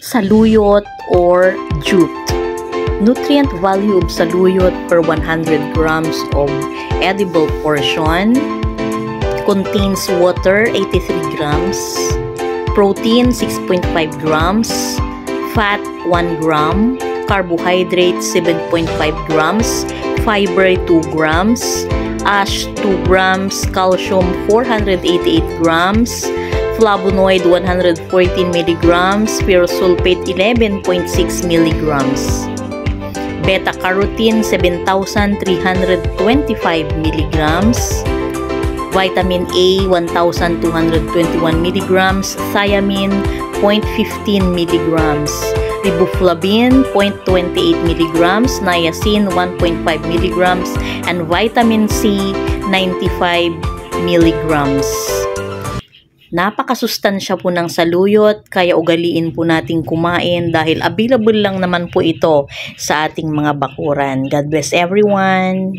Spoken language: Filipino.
saluyot or jute. Nutrient value of saluyot per 100 grams of edible portion contains water 83 grams, protein 6.5 grams, fat 1 gram, carbohydrate 7.5 grams, fiber 2 grams, ash 2 grams, calcium 488 grams, flavonoid 114 mg, pyrosulfate 11.6 mg, beta-carotene 7,325 mg, vitamin A 1,221 mg, thiamine 0.15 mg, riboflavin 0.28 mg, niacin 1.5 mg, and vitamin C 95 mg. Napakasustansya po ng saluyot, kaya ugaliin po nating kumain dahil available lang naman po ito sa ating mga bakuran. God bless everyone!